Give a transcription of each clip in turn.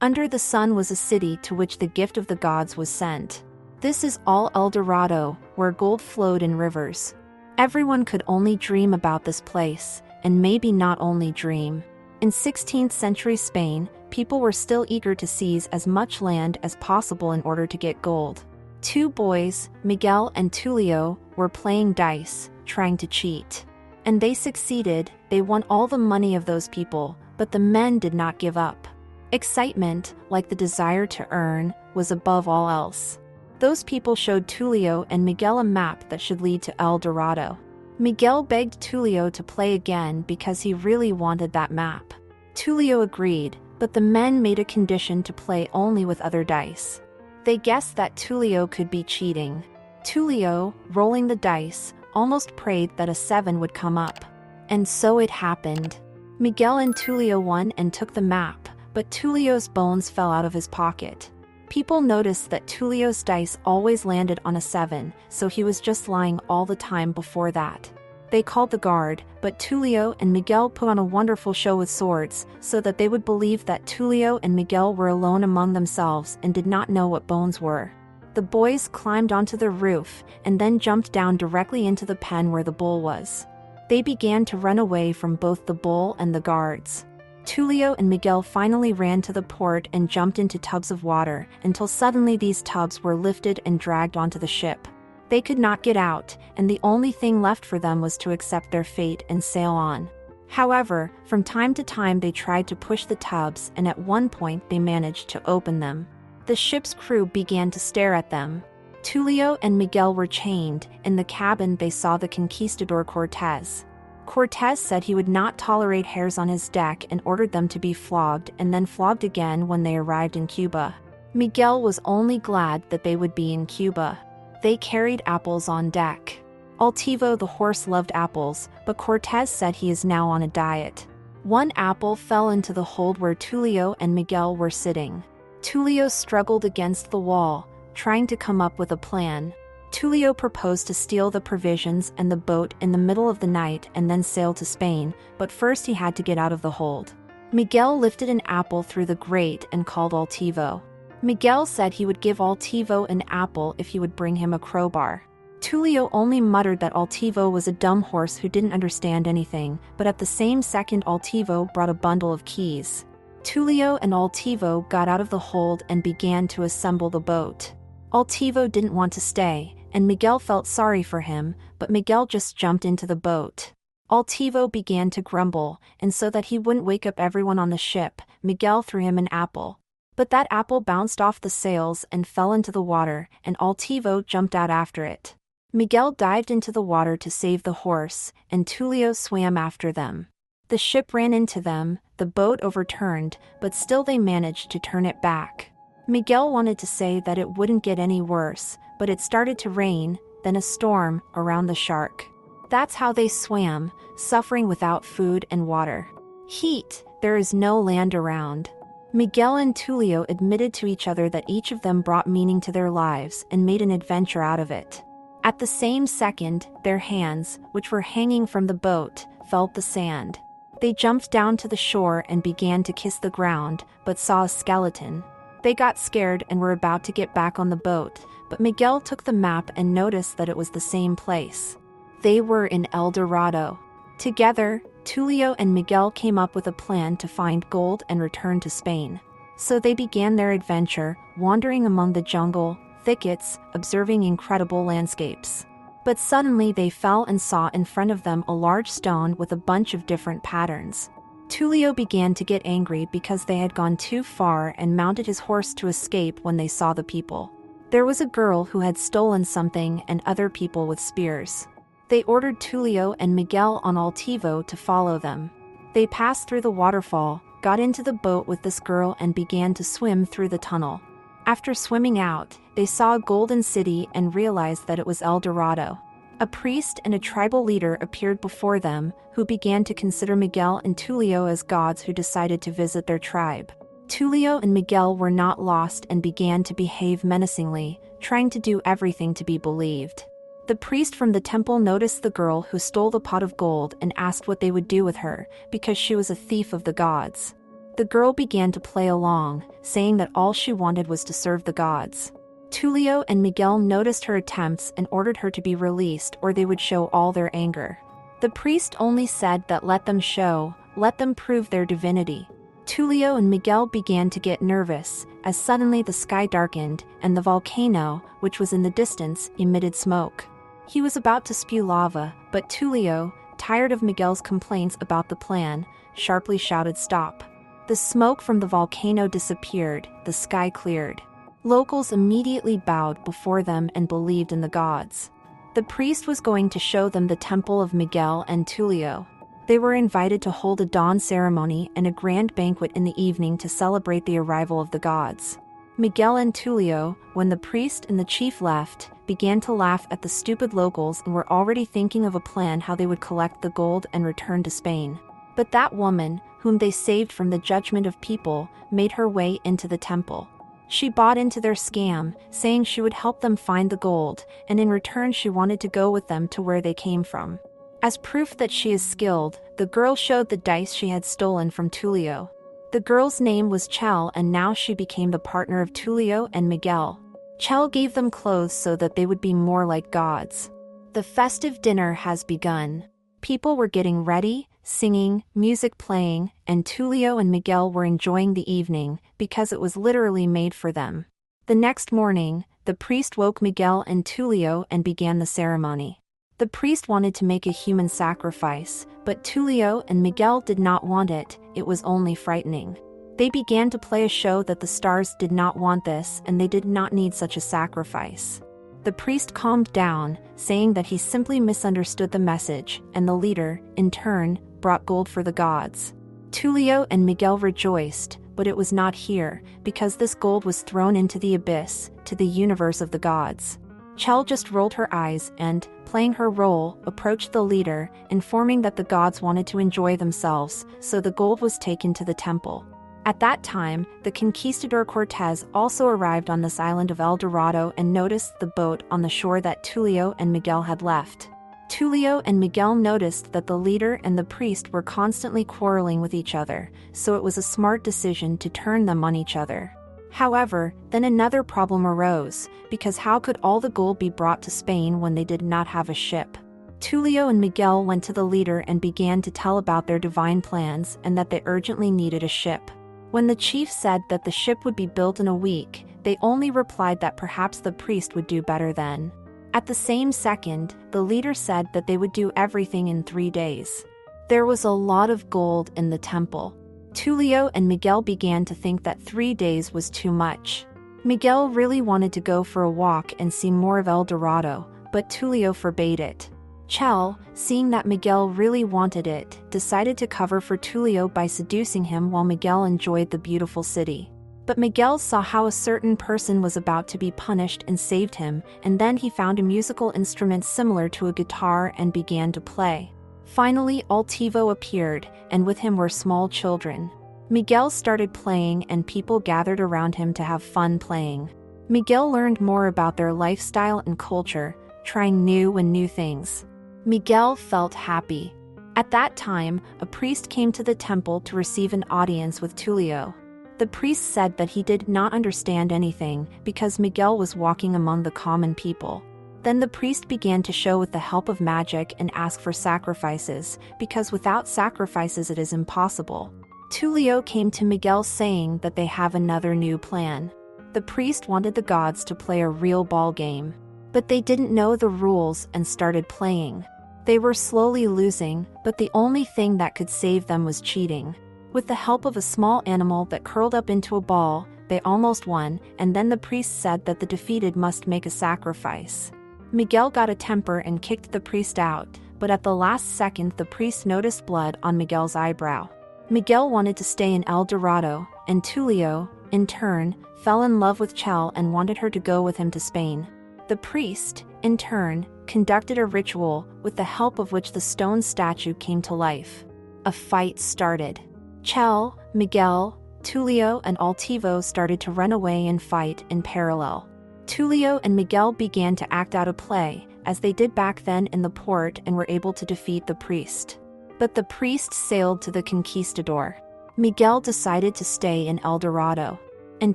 Under the sun was a city to which the gift of the gods was sent. This is all Eldorado, where gold flowed in rivers. Everyone could only dream about this place, and maybe not only dream. In 16th century Spain, people were still eager to seize as much land as possible in order to get gold. Two boys, Miguel and Tulio, were playing dice, trying to cheat. And they succeeded. They won all the money of those people, but the men did not give up. Excitement, like the desire to earn, was above all else. Those people showed Tulio and Miguel a map that should lead to Eldorado. Miguel begged Tulio to play again because he really wanted that map. Tulio agreed, but the men made a condition to play only with other dice. They guessed that Tulio could be cheating. Tulio, rolling the dice, almost prayed that a 7 would come up. And so it happened. Miguel and Tulio won and took the map, but Tulio's bones fell out of his pocket. People noticed that Tulio's dice always landed on a 7, so he was just lying all the time before that. They called the guard, but Tulio and Miguel put on a wonderful show with swords, so that they would believe that Tulio and Miguel were alone among themselves and did not know what bones were. The boys climbed onto the roof, and then jumped down directly into the pen where the bull was. They began to run away from both the bull and the guards. Tulio and Miguel finally ran to the port and jumped into tubs of water, until suddenly these tubs were lifted and dragged onto the ship. They could not get out, and the only thing left for them was to accept their fate and sail on. However, from time to time they tried to push the tubs, and at one point they managed to open them. The ship's crew began to stare at them. Tulio and Miguel were chained. In the cabin they saw the conquistador Cortez. Cortez said he would not tolerate hares on his deck and ordered them to be flogged and then flogged again when they arrived in Cuba. Miguel was only glad that they would be in Cuba. They carried apples on deck. Altivo the horse loved apples, but Cortez said he is now on a diet. One apple fell into the hold where Tulio and Miguel were sitting. Tulio struggled against the wall, trying to come up with a plan. Tulio proposed to steal the provisions and the boat in the middle of the night and then sail to Spain, but first he had to get out of the hold. Miguel lifted an apple through the grate and called Altivo. Miguel said he would give Altivo an apple if he would bring him a crowbar. Tulio only muttered that Altivo was a dumb horse who didn't understand anything, but at the same second Altivo brought a bundle of keys. Tulio and Altivo got out of the hold and began to assemble the boat. Altivo didn't want to stay, and Miguel felt sorry for him, but Miguel just jumped into the boat. Altivo began to grumble, and so that he wouldn't wake up everyone on the ship, Miguel threw him an apple. But that apple bounced off the sails and fell into the water, and Altivo jumped out after it. Miguel dived into the water to save the horse, and Tulio swam after them. The ship ran into them, the boat overturned, but still they managed to turn it back. Miguel wanted to say that it wouldn't get any worse, but it started to rain, then a storm, around the shark. That's how they swam, suffering without food and water. Heat, there is no land around. Miguel and Tulio admitted to each other that each of them brought meaning to their lives and made an adventure out of it. At the same second, their hands, which were hanging from the boat, felt the sand. They jumped down to the shore and began to kiss the ground, but saw a skeleton. They got scared and were about to get back on the boat, but Miguel took the map and noticed that it was the same place. They were in Eldorado. Together, Tulio and Miguel came up with a plan to find gold and return to Spain. So they began their adventure, wandering among the jungle, thickets, observing incredible landscapes. But suddenly they fell and saw in front of them a large stone with a bunch of different patterns. Tulio began to get angry because they had gone too far and mounted his horse to escape when they saw the people. There was a girl who had stolen something and other people with spears. They ordered Tulio and Miguel on Altivo to follow them. They passed through the waterfall, got into the boat with this girl and began to swim through the tunnel. After swimming out, they saw a golden city and realized that it was Eldorado. A priest and a tribal leader appeared before them, who began to consider Miguel and Tulio as gods who decided to visit their tribe. Tulio and Miguel were not lost and began to behave menacingly, trying to do everything to be believed. The priest from the temple noticed the girl who stole the pot of gold and asked what they would do with her, because she was a thief of the gods. The girl began to play along, saying that all she wanted was to serve the gods. Tullo and Miguel noticed her attempts and ordered her to be released or they would show all their anger. The priest only said that let them prove their divinity. Tullo and Miguel began to get nervous, as suddenly the sky darkened, and the volcano, which was in the distance, emitted smoke. He was about to spew lava, but Tullo, tired of Miguel's complaints about the plan, sharply shouted stop. The smoke from the volcano disappeared, the sky cleared. Locals immediately bowed before them and believed in the gods. The priest was going to show them the temple of Miguel and Tullo. They were invited to hold a dawn ceremony and a grand banquet in the evening to celebrate the arrival of the gods. Miguel and Tullo, when the priest and the chief left, began to laugh at the stupid locals and were already thinking of a plan how they would collect the gold and return to Spain. But that woman, whom they saved from the judgment of people, made her way into the temple. She bought into their scam, saying she would help them find the gold, and in return she wanted to go with them to where they came from. As proof that she is skilled, the girl showed the dice she had stolen from Tullo. The girl's name was Chell, and now she became the partner of Tullo and Miguel. Chell gave them clothes so that they would be more like gods. The festive dinner has begun. People were getting ready, singing, music playing, and Tullo and Miguel were enjoying the evening, because it was literally made for them. The next morning, the priest woke Miguel and Tullo and began the ceremony. The priest wanted to make a human sacrifice, but Tullo and Miguel did not want it, it was only frightening. They began to play a show that the stars did not want this and they did not need such a sacrifice. The priest calmed down, saying that he simply misunderstood the message, and the leader, in turn, brought gold for the gods. Tullo and Miguel rejoiced, but it was not here, because this gold was thrown into the abyss, to the universe of the gods. Chell just rolled her eyes and, playing her role, approached the leader, informing that the gods wanted to enjoy themselves, so the gold was taken to the temple. At that time, the conquistador Cortez also arrived on this island of Eldorado and noticed the boat on the shore that Tullo and Miguel had left. Tullo and Miguel noticed that the leader and the priest were constantly quarreling with each other, so it was a smart decision to turn them on each other. However, then another problem arose, because how could all the gold be brought to Spain when they did not have a ship? Tullo and Miguel went to the leader and began to tell about their divine plans and that they urgently needed a ship. When the chief said that the ship would be built in a week, they only replied that perhaps the priest would do better then. At the same second, the leader said that they would do everything in 3 days. There was a lot of gold in the temple. Tullo and Miguel began to think that 3 days was too much. Miguel really wanted to go for a walk and see more of Eldorado, but Tullo forbade it. Chell, seeing that Miguel really wanted it, decided to cover for Tullo by seducing him while Miguel enjoyed the beautiful city. But Miguel saw how a certain person was about to be punished and saved him, and then he found a musical instrument similar to a guitar and began to play. Finally, Altivo appeared, and with him were small children. Miguel started playing and people gathered around him to have fun playing. Miguel learned more about their lifestyle and culture, trying new things. Miguel felt happy. At that time, a priest came to the temple to receive an audience with Tullo. The priest said that he did not understand anything because Miguel was walking among the common people. Then the priest began to show with the help of magic and ask for sacrifices, because without sacrifices it is impossible. Tullo came to Miguel saying that they have another new plan. The priest wanted the gods to play a real ball game. But they didn't know the rules and started playing. They were slowly losing, but the only thing that could save them was cheating. With the help of a small animal that curled up into a ball, they almost won, and then the priest said that the defeated must make a sacrifice. Miguel got a temper and kicked the priest out, but at the last second the priest noticed blood on Miguel's eyebrow. Miguel wanted to stay in Eldorado, and Tullo, in turn, fell in love with Chell and wanted her to go with him to Spain. The priest, in turn, conducted a ritual, with the help of which the stone statue came to life. A fight started. Chell, Miguel, Tullo and Altivo started to run away and fight in parallel. Tullo and Miguel began to act out a play, as they did back then in the port, and were able to defeat the priest. But the priest sailed to the conquistador. Miguel decided to stay in Eldorado. And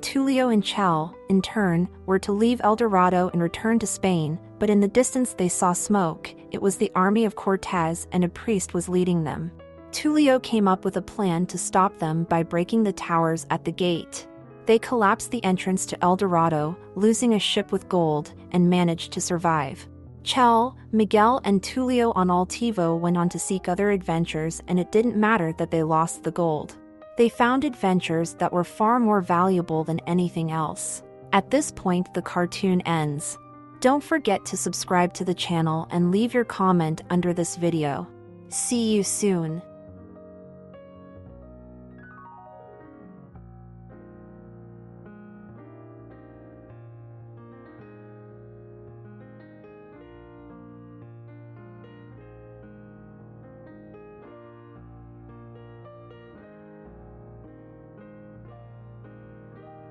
Tulio and Chell, in turn, were to leave Eldorado and return to Spain, but in the distance they saw smoke. It was the army of Cortez, and a priest was leading them. Tulio came up with a plan to stop them by breaking the towers at the gate. They collapsed the entrance to Eldorado, losing a ship with gold, and managed to survive. Chell, Miguel and Tulio on Altivo went on to seek other adventures, and it didn't matter that they lost the gold. They found adventures that were far more valuable than anything else. At this point, the cartoon ends. Don't forget to subscribe to the channel and leave your comment under this video. See you soon.